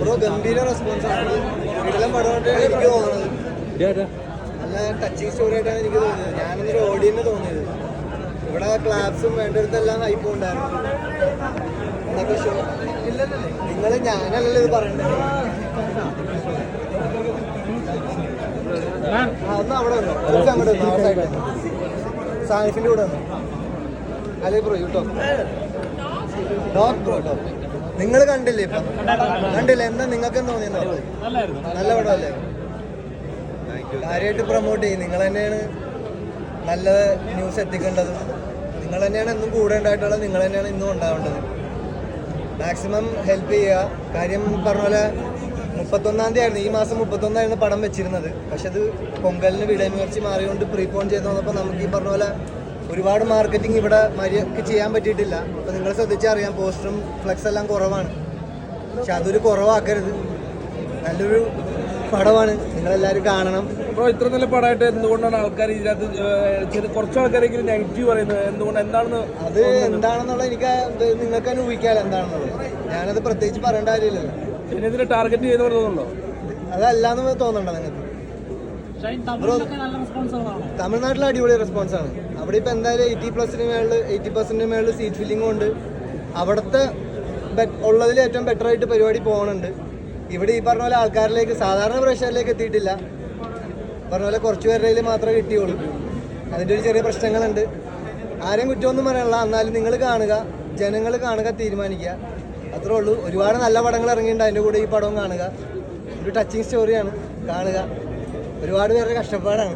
Bro ഗംഭീര response ആണ്. ഇടലം പടമായിട്ടാണ് എനിക്ക് തോന്നുന്നത്. നല്ല ടച്ചിങ് സ്റ്റോറി ആയിട്ടാണ് എനിക്ക് തോന്നിയത്. ഞാനൊന്നൊരു ഓഡിയന് തോന്നിയത്. ഇവിടെ ക്ലാപ്സും വേണ്ടടുത്തെല്ലാം ഹൈപ്പും ഉണ്ടായിരുന്നു. എന്നൊക്കെ ഷോ നിങ്ങൾ ഞാനല്ലല്ലോ ഇത് പറയണ്ടത്. ഒന്ന് അവിടെ വന്നു, കുറച്ച് അങ്ങോട്ട് വന്നു, ആ സൈഡ് സാനിഫിൻ്റെ കൂടെ വന്നു. അല്ലേ ബ്രോ യൂട്ടോ ബ്രോ ടോപ്പ് നിങ്ങൾ കണ്ടില്ലേ? ഇപ്പം കണ്ടില്ല? എന്താ നിങ്ങൾക്ക് തോന്നിയെന്നോ? നല്ല പടമല്ലേ? കാര്യമായിട്ട് പ്രൊമോട്ട് ചെയ്യും. നിങ്ങൾ തന്നെയാണ് നല്ല ന്യൂസ് എത്തിക്കേണ്ടത്. നിങ്ങൾ തന്നെയാണ് എന്നും കൂടെ ഉണ്ടായിട്ടുള്ളത്. നിങ്ങൾ തന്നെയാണ് ഇന്നും ഉണ്ടാവേണ്ടത്. മാക്സിമം ഹെൽപ്പ് ചെയ്യുക. കാര്യം പറഞ്ഞ പോലെ 31-ാം തീയതി ആയിരുന്നു, ഈ മാസം 31 പടം വെച്ചിരുന്നത്. പക്ഷെ അത് പൊങ്കലിന് വിടമുയർച്ചി മാറിയോണ്ട് പ്രീപോൺ ചെയ്ത് വന്നപ്പോൾ നമുക്ക് ഈ പറഞ്ഞ പോലെ ഒരുപാട് മാർക്കറ്റിംഗ് ഇവിടെ മര്യാദക്ക് ചെയ്യാൻ പറ്റിയിട്ടില്ല. അപ്പോൾ നിങ്ങൾ ശ്രദ്ധിച്ചറിയാം, പോസ്റ്ററും ഫ്ലെക്സ് എല്ലാം കുറവാണ്. പക്ഷെ അതൊരു കുറവാക്കരുത്. നല്ലൊരു പടമാണ്, നിങ്ങളെല്ലാവരും കാണണം. അപ്പോൾ ഇത്ര നല്ല പടമായിട്ട് എന്തുകൊണ്ടാണ് ആൾക്കാർ ഇതിനകത്ത് കുറച്ച് ആൾക്കാരെങ്കിലും നെഗറ്റീവ് പറയുന്നത്? എന്തുകൊണ്ട്, എന്താണെന്ന് അത് എന്താണെന്നുള്ളത് എനിക്ക് നിങ്ങൾക്ക് തന്നെ ഊഹിക്കാമല്ലോ എന്താണെന്നുള്ളത്. ഞാനത് പ്രത്യേകിച്ച് പറയേണ്ട കാര്യമില്ലല്ലോ. പിന്നെ ഇതിന് ടാർഗറ്റ് ചെയ്ത് തോന്നുന്നുണ്ടോ? അതല്ലാന്ന് തോന്നുന്നുണ്ടോ നിങ്ങൾക്ക്? തമിഴ്നാട്ടിൽ അടിപൊളി റെസ്പോൺസാണ്. അവിടെ ഇപ്പോൾ എന്തായാലും 80% മേളിൽ സീറ്റ് ഫില്ലിംഗ് കൊണ്ട് അവിടുത്തെ ഉള്ളതിൽ ഏറ്റവും ബെറ്റർ ആയിട്ട് പരിപാടി പോകുന്നുണ്ട്. ഇവിടെ ഈ പറഞ്ഞ പോലെ ആൾക്കാരിലേക്ക്, സാധാരണ പ്രേക്ഷകരിലേക്ക് എത്തിയിട്ടില്ല. പറഞ്ഞ പോലെ കുറച്ച് പേരുടെ മാത്രമേ കിട്ടിയുള്ളൂ. അതിൻ്റെ ഒരു ചെറിയ പ്രശ്നങ്ങളുണ്ട്. ആരെയും കുറ്റമൊന്നും പറയാനുള്ള. എന്നാലും നിങ്ങൾ കാണുക, ജനങ്ങൾ കാണുക, തീരുമാനിക്കുക, അത്രേ ഉള്ളൂ. ഒരുപാട് നല്ല പടങ്ങൾ ഇറങ്ങിയിട്ടുണ്ട്, അതിൻ്റെ കൂടെ ഈ പടവും കാണുക. ഒരു ടച്ചിങ് സ്റ്റോറിയാണ്, കാണുക. ഒരുപാട് പേരുടെ കഷ്ടപ്പാടാണ്.